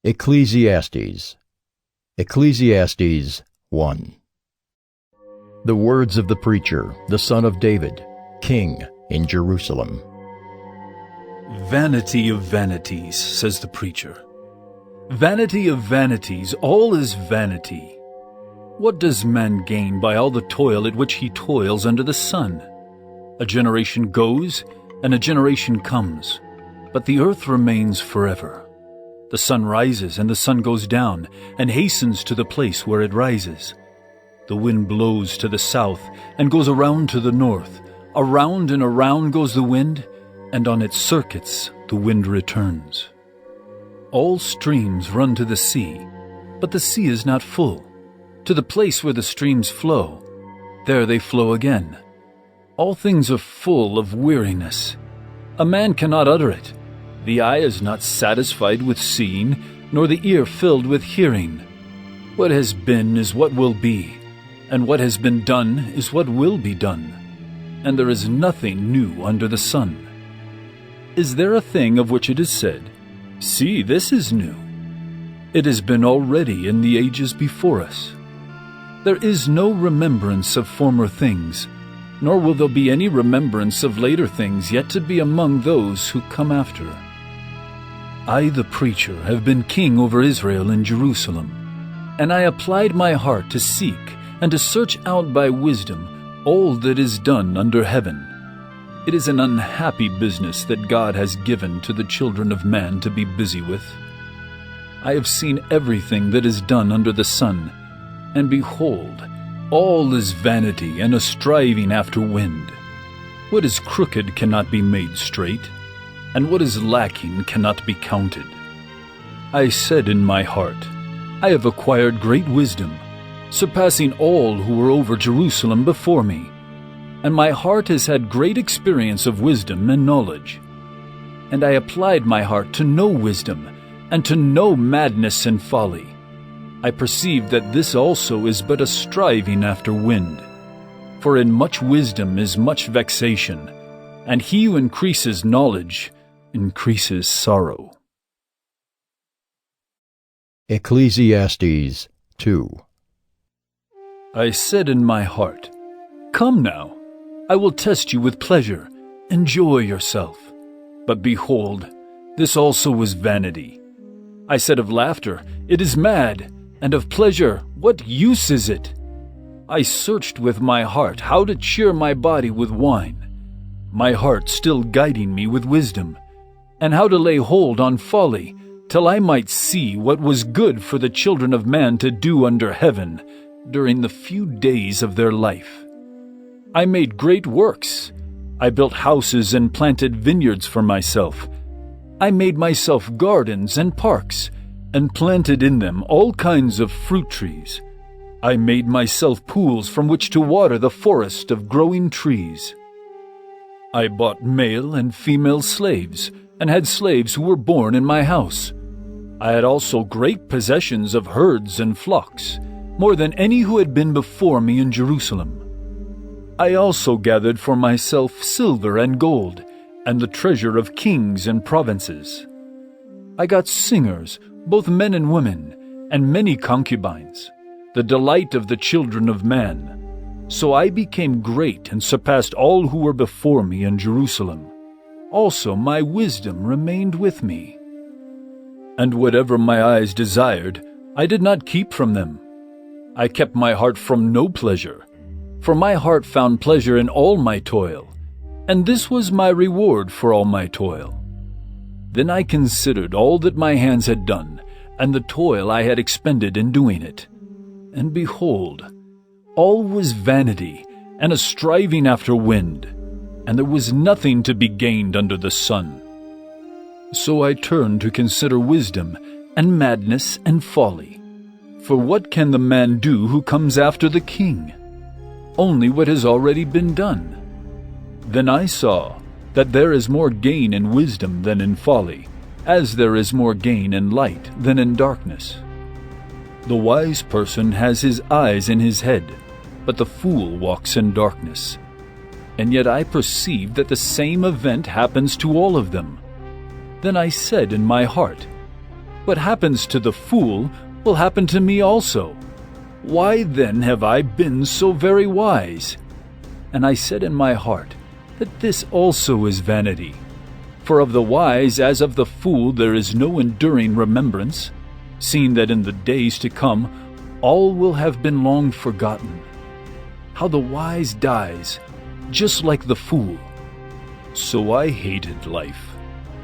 Ecclesiastes. Ecclesiastes 1. The words of the preacher, the son of David, king in Jerusalem. Vanity of vanities, says the preacher. Vanity of vanities, all is vanity. What does man gain by all the toil at which he toils under the sun? A generation goes, and a generation comes, but the earth remains forever. The sun rises and the sun goes down, and hastens to the place where it rises. The wind blows to the south and goes around to the north. Around and around goes the wind, and on its circuits the wind returns. All streams run to the sea, but the sea is not full. To the place where the streams flow, there they flow again. All things are full of weariness. A man cannot utter it. The eye is not satisfied with seeing, nor the ear filled with hearing. What has been is what will be, and what has been done is what will be done. And there is nothing new under the sun. Is there a thing of which it is said, "See, this is new"? It has been already in the ages before us. There is no remembrance of former things, nor will there be any remembrance of later things yet to be among those who come after. I, the preacher, have been king over Israel in Jerusalem, and I applied my heart to seek and to search out by wisdom all that is done under heaven. It is an unhappy business that God has given to the children of man to be busy with. I have seen everything that is done under the sun, and behold, all is vanity and a striving after wind. What is crooked cannot be made straight, and what is lacking cannot be counted. I said in my heart, I have acquired great wisdom, surpassing all who were over Jerusalem before me, and my heart has had great experience of wisdom and knowledge. And I applied my heart to know wisdom, and to know madness and folly. I perceived that this also is but a striving after wind. For in much wisdom is much vexation, and he who increases knowledge increases sorrow. Ecclesiastes 2. I said in my heart, Come now, I will test you with pleasure, enjoy yourself. But behold, this also was vanity. I said of laughter, It is mad, and of pleasure, what use is it? I searched with my heart how to cheer my body with wine, my heart still guiding me with wisdom, and how to lay hold on folly, till I might see what was good for the children of man to do under heaven during the few days of their life. I made great works. I built houses and planted vineyards for myself. I made myself gardens and parks, and planted in them all kinds of fruit trees. I made myself pools from which to water the forest of growing trees. I bought male and female slaves, and had slaves who were born in my house. I had also great possessions of herds and flocks, more than any who had been before me in Jerusalem. I also gathered for myself silver and gold, and the treasure of kings and provinces. I got singers, both men and women, and many concubines, the delight of the children of man. So I became great and surpassed all who were before me in Jerusalem. Also my wisdom remained with me. And whatever my eyes desired, I did not keep from them. I kept my heart from no pleasure, for my heart found pleasure in all my toil, and this was my reward for all my toil. Then I considered all that my hands had done, and the toil I had expended in doing it. And behold, all was vanity, and a striving after wind, and there was nothing to be gained under the sun. So I turned to consider wisdom, and madness, and folly. For what can the man do who comes after the king? Only what has already been done. Then I saw that there is more gain in wisdom than in folly, as there is more gain in light than in darkness. The wise person has his eyes in his head, but the fool walks in darkness. And yet I perceive that the same event happens to all of them. Then I said in my heart, What happens to the fool will happen to me also. Why then have I been so very wise? And I said in my heart that this also is vanity. For of the wise as of the fool there is no enduring remembrance, seeing that in the days to come all will have been long forgotten. How the wise dies, just like the fool. So I hated life,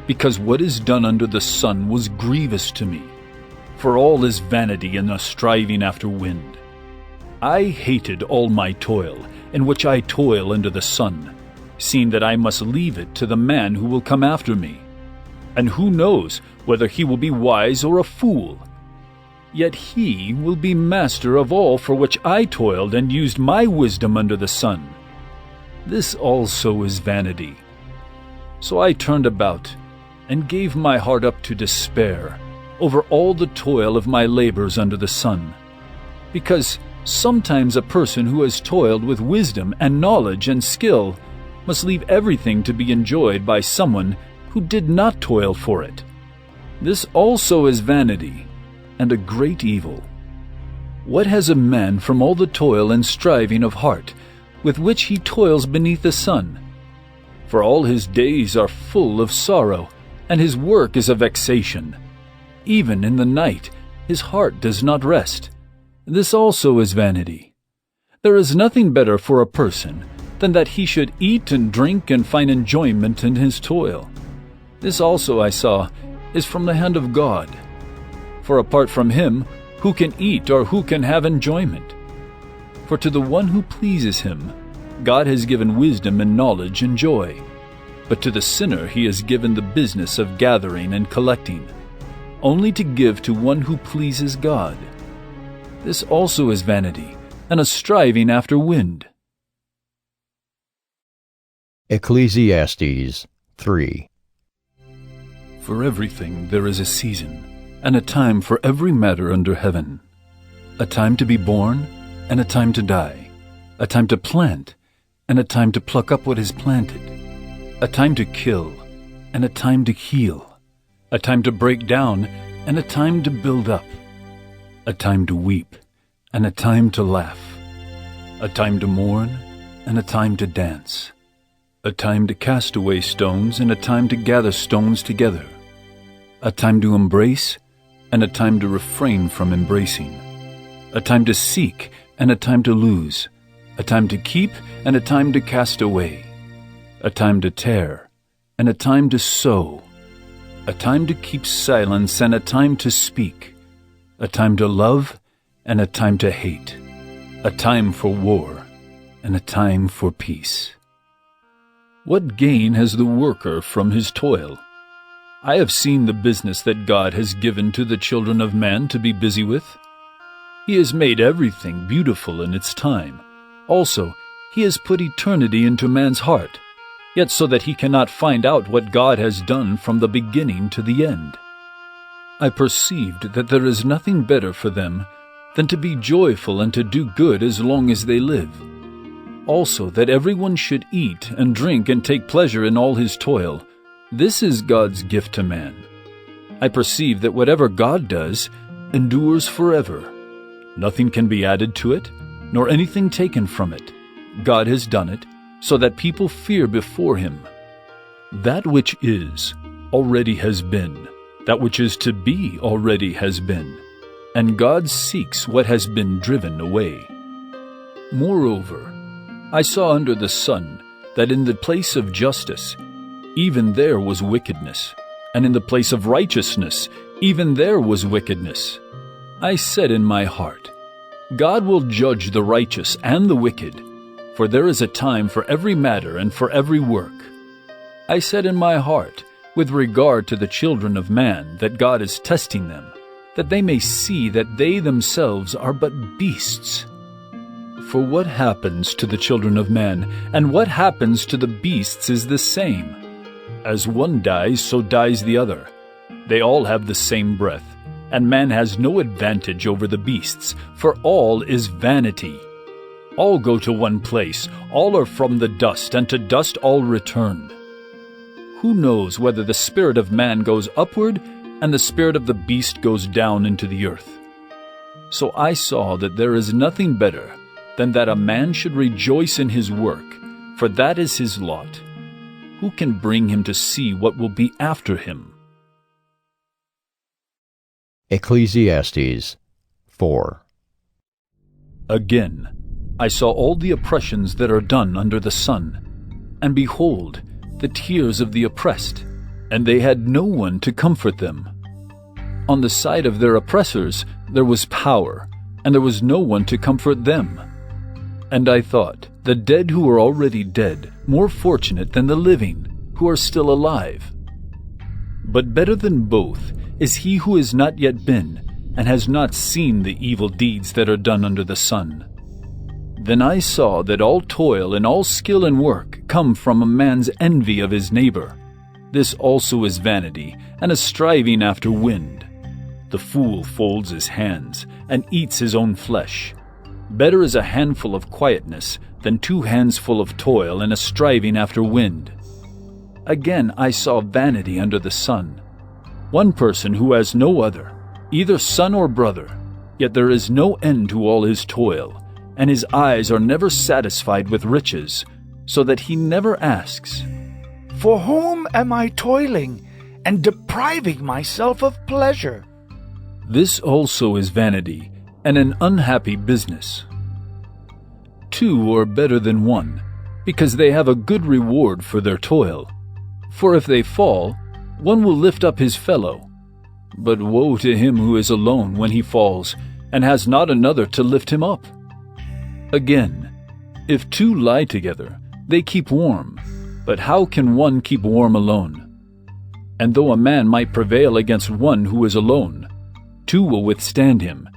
because what is done under the sun was grievous to me. For all is vanity and a striving after wind. I hated all my toil, in which I toil under the sun, seeing that I must leave it to the man who will come after me. And who knows whether he will be wise or a fool? Yet he will be master of all for which I toiled and used my wisdom under the sun. This also is vanity. So I turned about and gave my heart up to despair over all the toil of my labors under the sun. Because sometimes a person who has toiled with wisdom and knowledge and skill must leave everything to be enjoyed by someone who did not toil for it. This also is vanity, and a great evil. What has a man from all the toil and striving of heart with which he toils beneath the sun? For all his days are full of sorrow, and his work is a vexation. Even in the night his heart does not rest. This also is vanity. There is nothing better for a person than that he should eat and drink and find enjoyment in his toil. This also I saw is from the hand of God. For apart from him, who can eat or who can have enjoyment? For to the one who pleases him, God has given wisdom and knowledge and joy. But to the sinner he has given the business of gathering and collecting, only to give to one who pleases God. This also is vanity, and a striving after wind. Ecclesiastes 3. For everything there is a season, and a time for every matter under heaven. A time to be born, and a time to die. A time to plant, and a time to pluck up what is planted. A time to kill, and a time to heal. A time to break down, and a time to build up. A time to weep, and a time to laugh. A time to mourn, and a time to dance. A time to cast away stones, and a time to gather stones together. A time to embrace, and a time to refrain from embracing. A time to seek, and a time to lose. A time to keep, and a time to cast away. A time to tear, and a time to sow. A time to keep silence, and a time to speak. A time to love, and a time to hate. A time for war, and a time for peace. What gain has the worker from his toil? I have seen the business that God has given to the children of man to be busy with. He has made everything beautiful in its time. Also, he has put eternity into man's heart, yet so that he cannot find out what God has done from the beginning to the end. I perceived that there is nothing better for them than to be joyful and to do good as long as they live. Also, that everyone should eat and drink and take pleasure in all his toil. This is God's gift to man. I perceive that whatever God does endures forever. Nothing can be added to it, nor anything taken from it. God has done it, so that people fear before him. That which is already has been. That which is to be already has been. And God seeks what has been driven away. Moreover, I saw under the sun that in the place of justice, even there was wickedness, and in the place of righteousness, even there was wickedness. I said in my heart, God will judge the righteous and the wicked, for there is a time for every matter and for every work. I said in my heart, with regard to the children of man, that God is testing them, that they may see that they themselves are but beasts. For what happens to the children of man, and what happens to the beasts is the same. As one dies, so dies the other. They all have the same breath, and man has no advantage over the beasts, for all is vanity. All go to one place, all are from the dust, and to dust all return. Who knows whether the spirit of man goes upward, and the spirit of the beast goes down into the earth. So I saw that there is nothing better than that a man should rejoice in his work, for that is his lot. Who can bring him to see what will be after him? Ecclesiastes 4. Again, I saw all the oppressions that are done under the sun, and behold, the tears of the oppressed, and they had no one to comfort them. On the side of their oppressors there was power, and there was no one to comfort them. And I thought, the dead who are already dead, more fortunate than the living, who are still alive. But better than both is he who has not yet been, and has not seen the evil deeds that are done under the sun. Then I saw that all toil and all skill and work come from a man's envy of his neighbor. This also is vanity, and a striving after wind. The fool folds his hands, and eats his own flesh. Better is a handful of quietness than 2 hands full of toil and a striving after wind. Again I saw vanity under the sun. One person who has no other, either son or brother, yet there is no end to all his toil, and his eyes are never satisfied with riches, so that he never asks, "For whom am I toiling and depriving myself of pleasure?" This also is vanity, and an unhappy business. 2 are better than 1, because they have a good reward for their toil. For if they fall, one will lift up his fellow. But woe to him who is alone when he falls, and has not another to lift him up. Again, if 2 lie together, they keep warm, but how can one keep warm alone? And though a man might prevail against one who is alone, 2 will withstand him.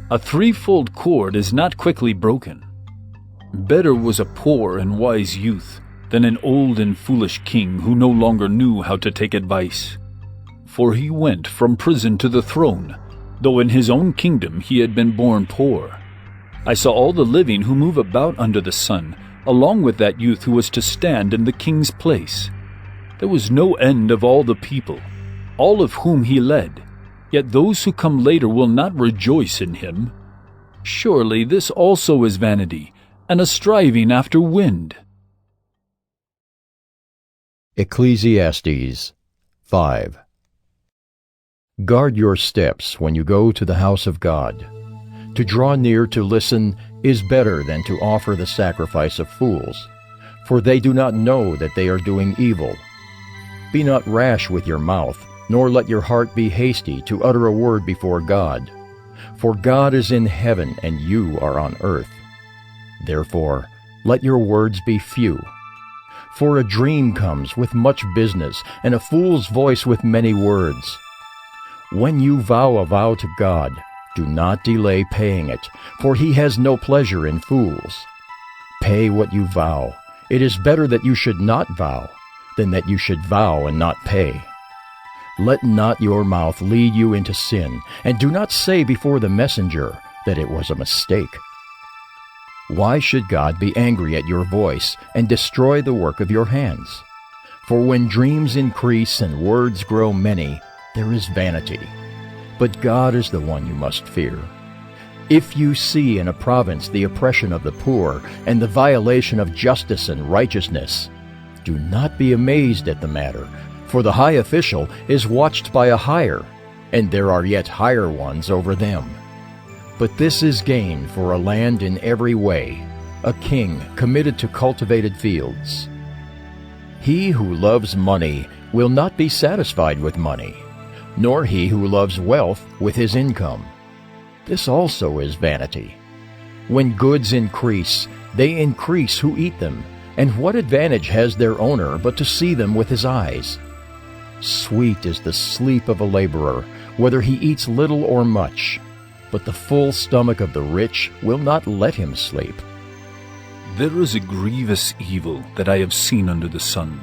A 3-fold cord is not quickly broken. Better was a poor and wise youth than an old and foolish king who no longer knew how to take advice. For he went from prison to the throne, though in his own kingdom he had been born poor. I saw all the living who move about under the sun, along with that youth who was to stand in the king's place. There was no end of all the people, all of whom he led, yet those who come later will not rejoice in him. Surely this also is vanity, and a striving after wind. Ecclesiastes 5. Guard your steps when you go to the house of God. To draw near to listen is better than to offer the sacrifice of fools, for they do not know that they are doing evil. Be not rash with your mouth, nor let your heart be hasty to utter a word before God. For God is in heaven, and you are on earth. Therefore, let your words be few. For a dream comes with much business, and a fool's voice with many words. When you vow a vow to God, do not delay paying it, for he has no pleasure in fools. Pay what you vow. It is better that you should not vow, than that you should vow and not pay. Let not your mouth lead you into sin, and do not say before the messenger that it was a mistake. Why should God be angry at your voice and destroy the work of your hands? For when dreams increase and words grow many, there is vanity. But God is the one you must fear. If you see in a province the oppression of the poor and the violation of justice and righteousness, do not be amazed at the matter, for the high official is watched by a higher, and there are yet higher ones over them. But this is gain for a land in every way, a king committed to cultivated fields. He who loves money will not be satisfied with money, nor he who loves wealth with his income. This also is vanity. When goods increase, they increase who eat them, and what advantage has their owner but to see them with his eyes? Sweet is the sleep of a laborer, whether he eats little or much, but the full stomach of the rich will not let him sleep. There is a grievous evil that I have seen under the sun.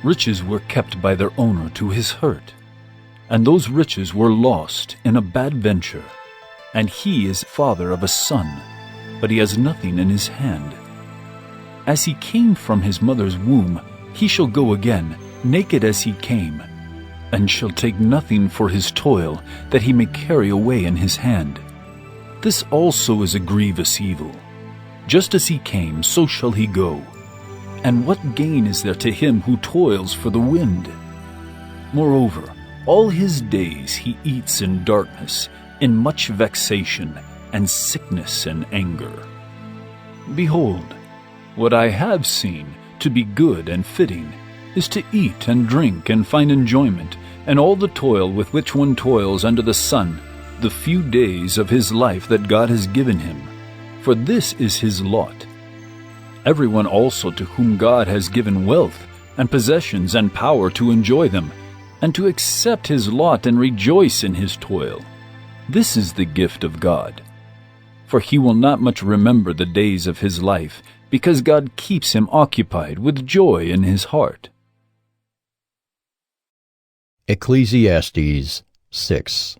Riches were kept by their owner to his hurt, and those riches were lost in a bad venture. And he is father of a son, but he has nothing in his hand. As he came from his mother's womb, he shall go again, naked as he came. and shall take nothing for his toil that he may carry away in his hand. This also is a grievous evil. Just as he came, so shall he go. And what gain is there to him who toils for the wind? Moreover, all his days he eats in darkness, in much vexation, and sickness and anger. Behold, what I have seen to be good and fitting is to eat and drink and find enjoyment, and all the toil with which one toils under the sun, the few days of his life that God has given him. For this is his lot. Everyone also to whom God has given wealth and possessions and power to enjoy them, and to accept his lot and rejoice in his toil. This is the gift of God. For he will not much remember the days of his life, because God keeps him occupied with joy in his heart. Ecclesiastes 6.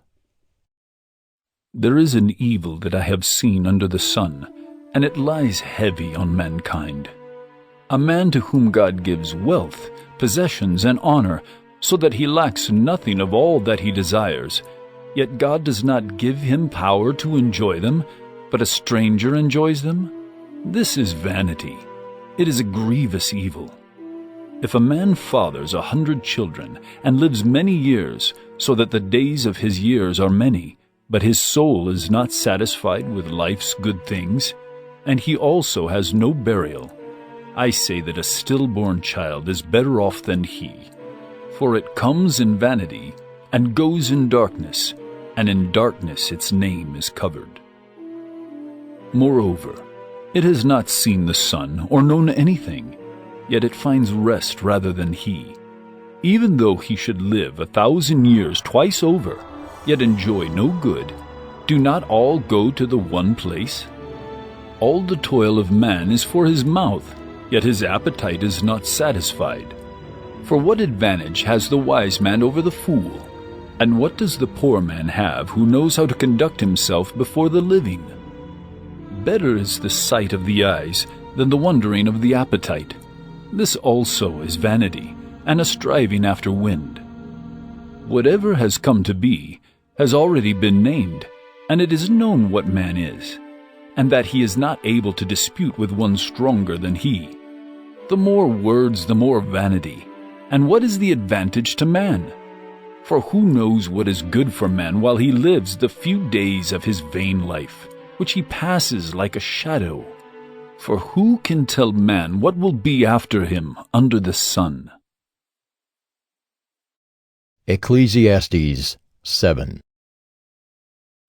There is an evil that I have seen under the sun, and it lies heavy on mankind. A man to whom God gives wealth, possessions, and honor, so that he lacks nothing of all that he desires, yet God does not give him power to enjoy them, but a stranger enjoys them? This is vanity. It is a grievous evil. If a man fathers 100 children, and lives many years, so that the days of his years are many, but his soul is not satisfied with life's good things, and he also has no burial, I say that a stillborn child is better off than he. For it comes in vanity, and goes in darkness, and in darkness its name is covered. Moreover, it has not seen the sun or known anything, yet it finds rest rather than he. Even though he should live 1,000 years twice over, yet enjoy no good, do not all go to the one place? All the toil of man is for his mouth, yet his appetite is not satisfied. For what advantage has the wise man over the fool? And what does the poor man have who knows how to conduct himself before the living? Better is the sight of the eyes than the wandering of the appetite. This also is vanity, and a striving after wind. Whatever has come to be has already been named, and it is known what man is, and that he is not able to dispute with one stronger than he. The more words, the more vanity. And what is the advantage to man? For who knows what is good for man while he lives the few days of his vain life, which he passes like a shadow? For who can tell man what will be after him under the sun? Ecclesiastes 7.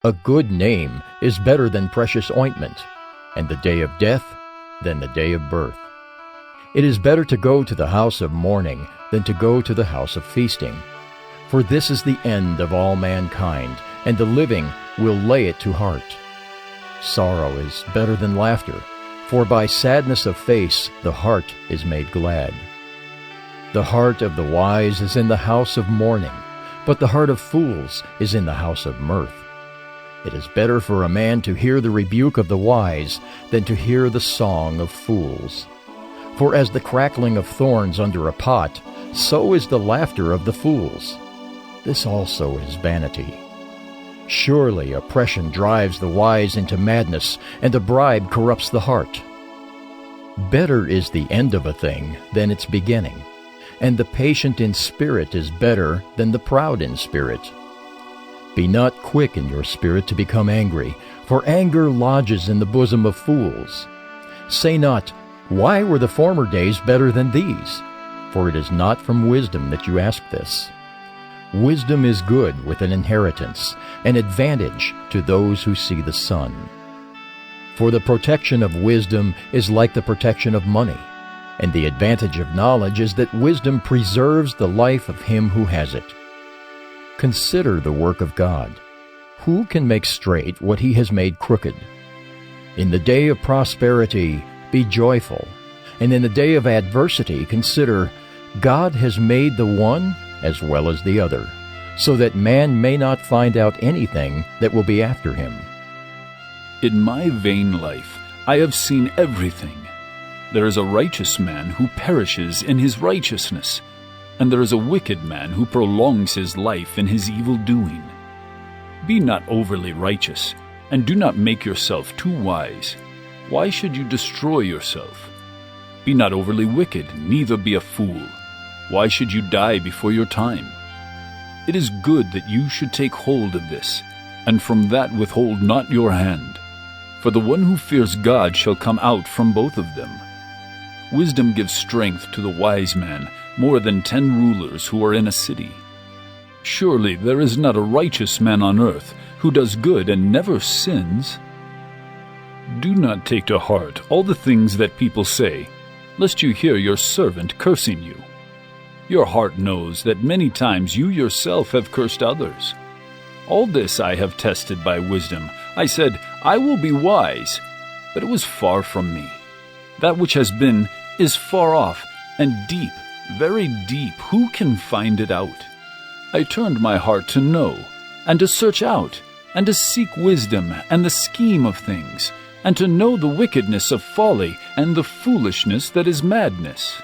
A good name is better than precious ointment, and the day of death than the day of birth. It is better to go to the house of mourning than to go to the house of feasting. For this is the end of all mankind, and the living will lay it to heart. Sorrow is better than laughter, for by sadness of face the heart is made glad. The heart of the wise is in the house of mourning, but the heart of fools is in the house of mirth. It is better for a man to hear the rebuke of the wise than to hear the song of fools. For as the crackling of thorns under a pot, so is the laughter of the fools. This also is vanity. Surely oppression drives the wise into madness, and a bribe corrupts the heart. Better is the end of a thing than its beginning, and the patient in spirit is better than the proud in spirit. Be not quick in your spirit to become angry, for anger lodges in the bosom of fools. Say not, "Why were the former days better than these?" For it is not from wisdom that you ask this. Wisdom is good with an inheritance, an advantage to those who see the sun. For the protection of wisdom is like the protection of money, and the advantage of knowledge is that wisdom preserves the life of him who has it. Consider the work of God. Who can make straight what he has made crooked? In the day of prosperity, be joyful, and in the day of adversity, consider, God has made the one as well as the other, so that man may not find out anything that will be after him. In my vain life I have seen everything. There is a righteous man who perishes in his righteousness, and there is a wicked man who prolongs his life in his evil doing. Be not overly righteous, and do not make yourself too wise. Why should you destroy yourself? Be not overly wicked, neither be a fool. Why should you die before your time? It is good that you should take hold of this, and from that withhold not your hand. For the one who fears God shall come out from both of them. Wisdom gives strength to the wise man, more than 10 rulers who are in a city. Surely there is not a righteous man on earth who does good and never sins. Do not take to heart all the things that people say, lest you hear your servant cursing you. Your heart knows that many times you yourself have cursed others. All this I have tested by wisdom. I said, I will be wise, but it was far from me. That which has been is far off, and deep, very deep. Who can find it out? I turned my heart to know, and to search out, and to seek wisdom and the scheme of things, and to know the wickedness of folly and the foolishness that is madness.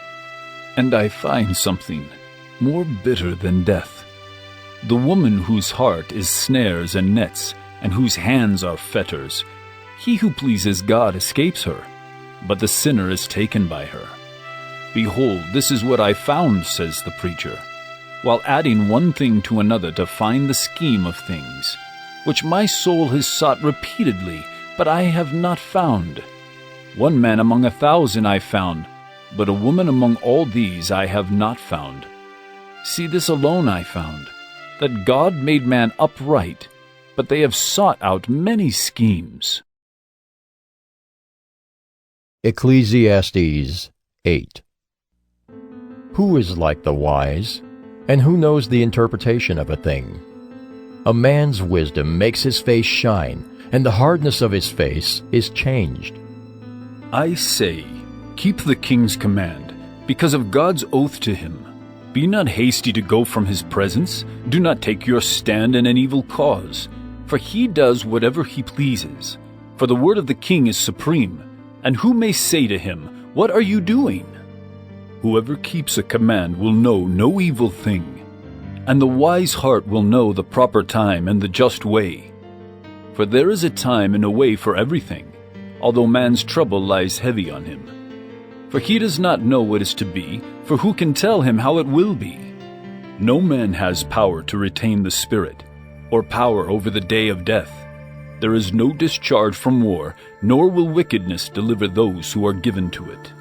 And I find something more bitter than death. The woman whose heart is snares and nets, and whose hands are fetters. He who pleases God escapes her, but the sinner is taken by her. Behold, this is what I found, says the preacher, while adding one thing to another to find the scheme of things, which my soul has sought repeatedly, but I have not found. One man among 1,000 I found, but a woman among all these I have not found. See, this alone I found, that God made man upright, but they have sought out many schemes. Ecclesiastes 8. Who is like the wise, and who knows the interpretation of a thing? A man's wisdom makes his face shine, and the hardness of his face is changed. I say, keep the king's command, because of God's oath to him. Be not hasty to go from his presence. Do not take your stand in an evil cause. For he does whatever he pleases. For the word of the king is supreme. And who may say to him, what are you doing? Whoever keeps a command will know no evil thing. And the wise heart will know the proper time and the just way. For there is a time and a way for everything, although man's trouble lies heavy on him. For he does not know what is to be, for who can tell him how it will be? No man has power to retain the spirit, or power over the day of death. There is no discharge from war, nor will wickedness deliver those who are given to it.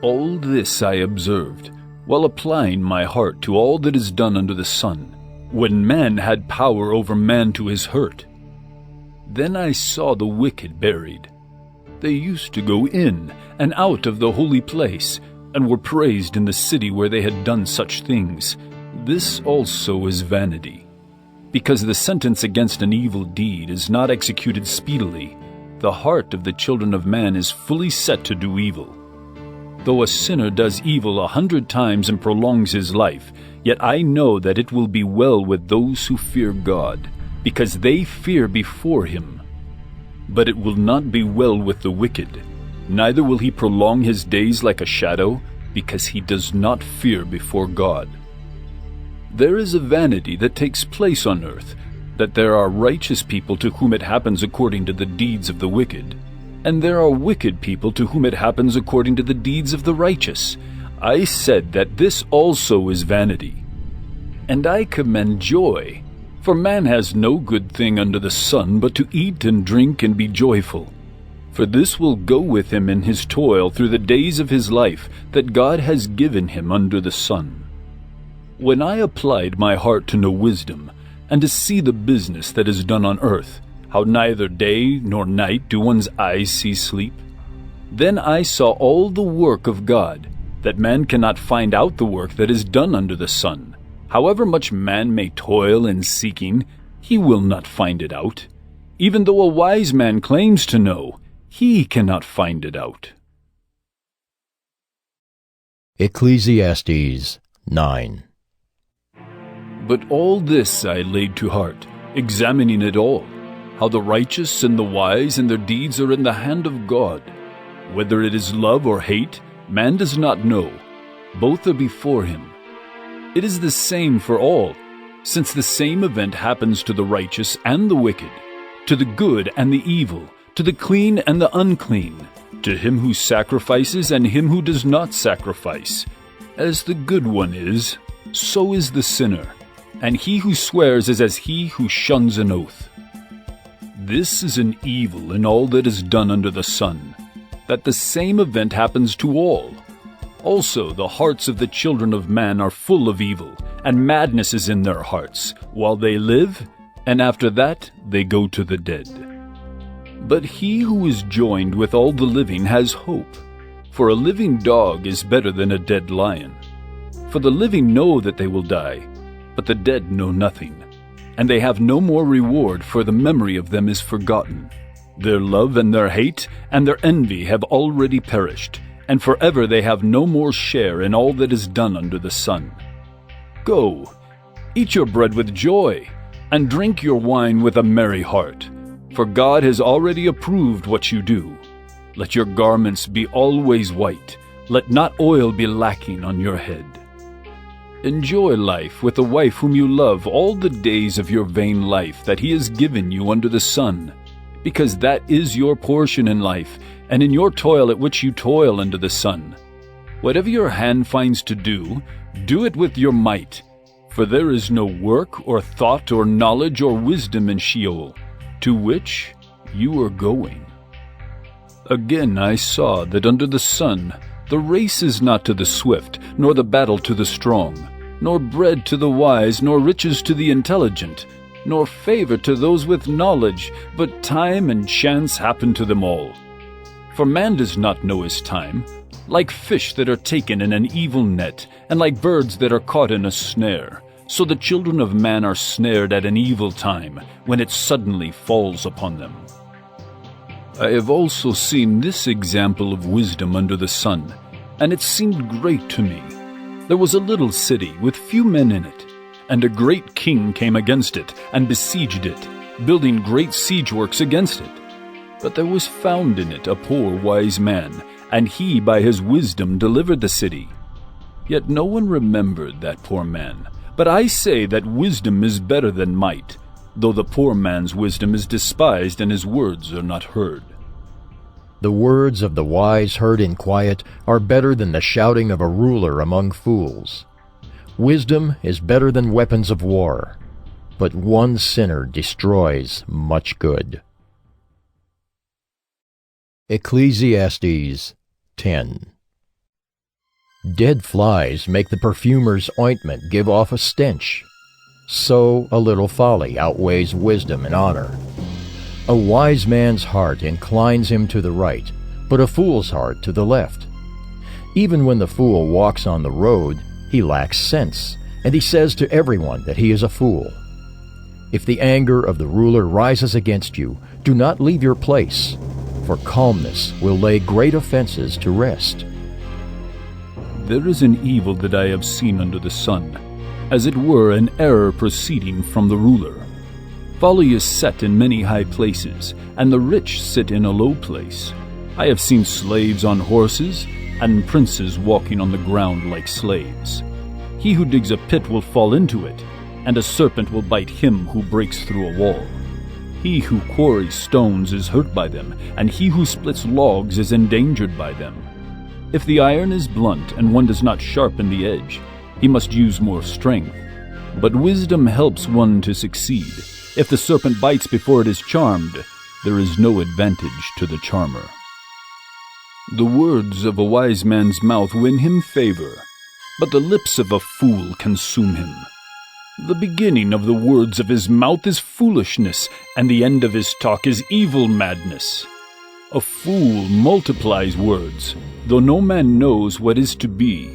All this I observed, while applying my heart to all that is done under the sun, when man had power over man to his hurt. Then I saw the wicked buried. They used to go in and out of the holy place, and were praised in the city where they had done such things. This also is vanity. Because the sentence against an evil deed is not executed speedily, the heart of the children of man is fully set to do evil. Though a sinner does evil 100 times and prolongs his life, yet I know that it will be well with those who fear God, because they fear before him. But it will not be well with the wicked, neither will he prolong his days like a shadow, because he does not fear before God. There is a vanity that takes place on earth, that there are righteous people to whom it happens according to the deeds of the wicked, and there are wicked people to whom it happens according to the deeds of the righteous. I said that this also is vanity. And I commend joy, for man has no good thing under the sun but to eat and drink and be joyful. For this will go with him in his toil through the days of his life that God has given him under the sun. When I applied my heart to know wisdom, and to see the business that is done on earth, how neither day nor night do one's eyes see sleep, then I saw all the work of God, that man cannot find out the work that is done under the sun. However much man may toil in seeking, he will not find it out. Even though a wise man claims to know, he cannot find it out. Ecclesiastes 9. But all this I laid to heart, examining it all, how the righteous and the wise and their deeds are in the hand of God. Whether it is love or hate, man does not know. Both are before him. It is the same for all, since the same event happens to the righteous and the wicked, to the good and the evil, to the clean and the unclean, to him who sacrifices and him who does not sacrifice. As the good one is, so is the sinner, and he who swears is as he who shuns an oath. This is an evil in all that is done under the sun, that the same event happens to all. Also the hearts of the children of man are full of evil, and madness is in their hearts, while they live, and after that they go to the dead. But he who is joined with all the living has hope, for a living dog is better than a dead lion. For the living know that they will die, but the dead know nothing, and they have no more reward, for the memory of them is forgotten. Their love and their hate and their envy have already perished, and forever they have no more share in all that is done under the sun. Go, eat your bread with joy, and drink your wine with a merry heart, for God has already approved what you do. Let your garments be always white, let not oil be lacking on your head. Enjoy life with the wife whom you love all the days of your vain life that he has given you under the sun, because that is your portion in life, and in your toil at which you toil under the sun. Whatever your hand finds to do, do it with your might, for there is no work or thought or knowledge or wisdom in Sheol, to which you are going. Again I saw that under the sun the race is not to the swift, nor the battle to the strong, nor bread to the wise, nor riches to the intelligent, nor favor to those with knowledge, but time and chance happen to them all. For man does not know his time, like fish that are taken in an evil net, and like birds that are caught in a snare. So the children of man are snared at an evil time, when it suddenly falls upon them. I have also seen this example of wisdom under the sun, and it seemed great to me. There was a little city with few men in it, and a great king came against it and besieged it, building great siege works against it. But there was found in it a poor wise man, and he by his wisdom delivered the city. Yet no one remembered that poor man. But I say that wisdom is better than might, though the poor man's wisdom is despised and his words are not heard. The words of the wise heard in quiet are better than the shouting of a ruler among fools. Wisdom is better than weapons of war, but one sinner destroys much good. Ecclesiastes 10. Dead flies make the perfumer's ointment give off a stench. So a little folly outweighs wisdom and honor. A wise man's heart inclines him to the right, but a fool's heart to the left. Even when the fool walks on the road, he lacks sense, and he says to everyone that he is a fool. If the anger of the ruler rises against you, do not leave your place, for calmness will lay great offenses to rest. There is an evil that I have seen under the sun, as it were an error proceeding from the ruler. Folly is set in many high places, and the rich sit in a low place. I have seen slaves on horses, and princes walking on the ground like slaves. He who digs a pit will fall into it, and a serpent will bite him who breaks through a wall. He who quarries stones is hurt by them, and he who splits logs is endangered by them. If the iron is blunt and one does not sharpen the edge, he must use more strength. But wisdom helps one to succeed. If the serpent bites before it is charmed, there is no advantage to the charmer. The words of a wise man's mouth win him favor, but the lips of a fool consume him. The beginning of the words of his mouth is foolishness, and the end of his talk is evil madness. A fool multiplies words, though no man knows what is to be,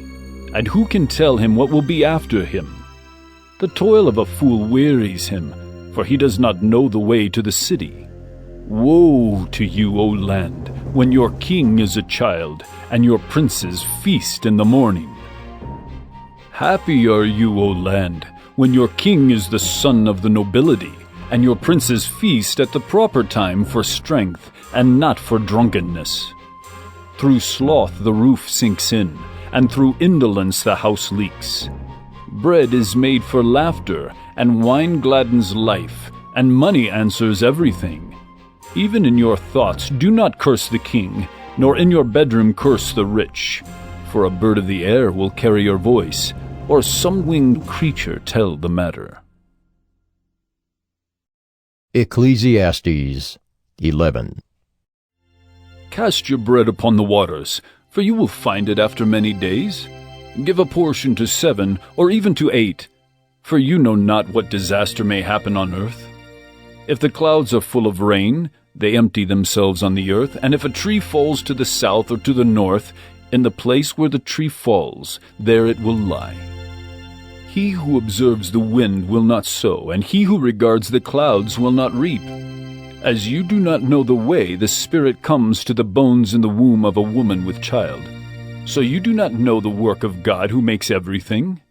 and who can tell him what will be after him? The toil of a fool wearies him, for he does not know the way to the city. Woe to you, O land, when your king is a child, and your princes feast in the morning. Happy are you, O land, when your king is the son of the nobility, and your princes feast at the proper time for strength, and not for drunkenness. Through sloth the roof sinks in, and through indolence the house leaks. Bread is made for laughter, and wine gladdens life, and money answers everything. Even in your thoughts do not curse the king, nor in your bedroom curse the rich. For a bird of the air will carry your voice, or some winged creature tell the matter. Ecclesiastes 11. Cast your bread upon the waters, for you will find it after many days. Give a portion to 7, or even to 8, for you know not what disaster may happen on earth. If the clouds are full of rain, they empty themselves on the earth, and if a tree falls to the south or to the north, in the place where the tree falls, there it will lie. He who observes the wind will not sow, and he who regards the clouds will not reap. As you do not know the way the Spirit comes to the bones in the womb of a woman with child, so you do not know the work of God who makes everything.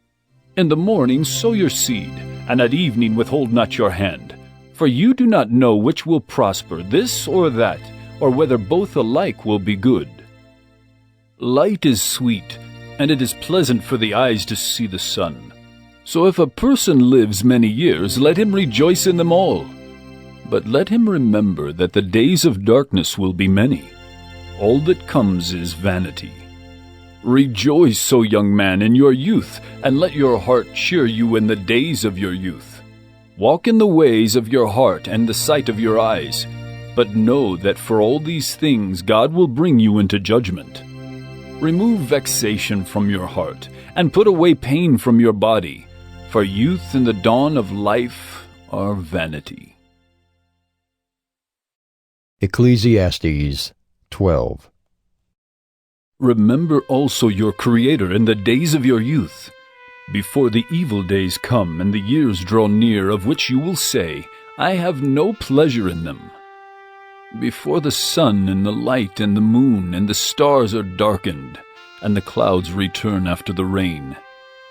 In the morning sow your seed, and at evening withhold not your hand. For you do not know which will prosper, this or that, or whether both alike will be good. Light is sweet, and it is pleasant for the eyes to see the sun. So if a person lives many years, let him rejoice in them all. But let him remember that the days of darkness will be many. All that comes is vanity. Rejoice, O young man, in your youth, and let your heart cheer you in the days of your youth. Walk in the ways of your heart and the sight of your eyes, but know that for all these things God will bring you into judgment. Remove vexation from your heart, and put away pain from your body, for youth and the dawn of life are vanity. Ecclesiastes 12. Remember also your Creator in the days of your youth, before the evil days come and the years draw near, of which you will say, I have no pleasure in them. Before the sun and the light and the moon and the stars are darkened, and the clouds return after the rain,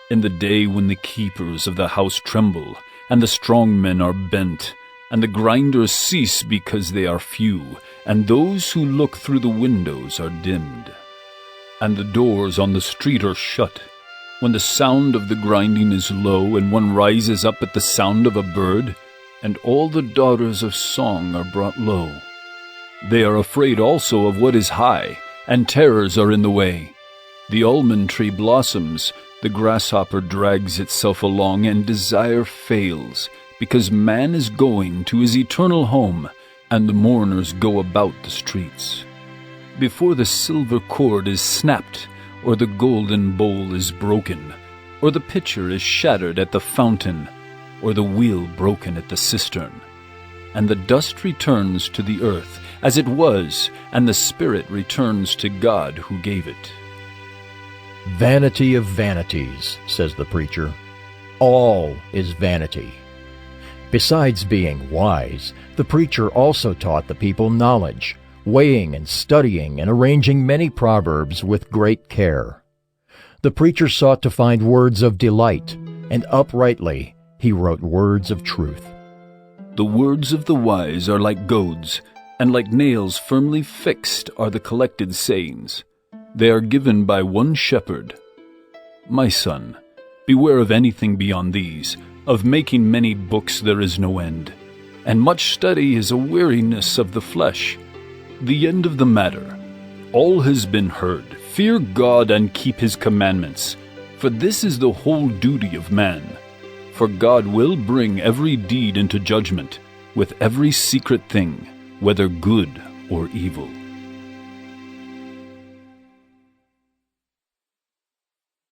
in the day when the keepers of the house tremble, and the strong men are bent, and the grinders cease because they are few, and those who look through the windows are dimmed, and the doors on the street are shut, when the sound of the grinding is low, and one rises up at the sound of a bird, and all the daughters of song are brought low. They are afraid also of what is high, and terrors are in the way. The almond tree blossoms, the grasshopper drags itself along, and desire fails, because man is going to his eternal home, and the mourners go about the streets. Before the silver cord is snapped, or the golden bowl is broken, or the pitcher is shattered at the fountain, or the wheel broken at the cistern. And the dust returns to the earth as it was, and the spirit returns to God who gave it. Vanity of vanities, says the preacher. All is vanity. Besides being wise, the preacher also taught the people knowledge, weighing and studying and arranging many proverbs with great care. The preacher sought to find words of delight, and uprightly he wrote words of truth. The words of the wise are like goads, and like nails firmly fixed are the collected sayings. They are given by one shepherd. My son, beware of anything beyond these. Of making many books there is no end, and much study is a weariness of the flesh. The end of the matter. All has been heard. Fear God and keep his commandments, for this is the whole duty of man. For God will bring every deed into judgment, with every secret thing, whether good or evil.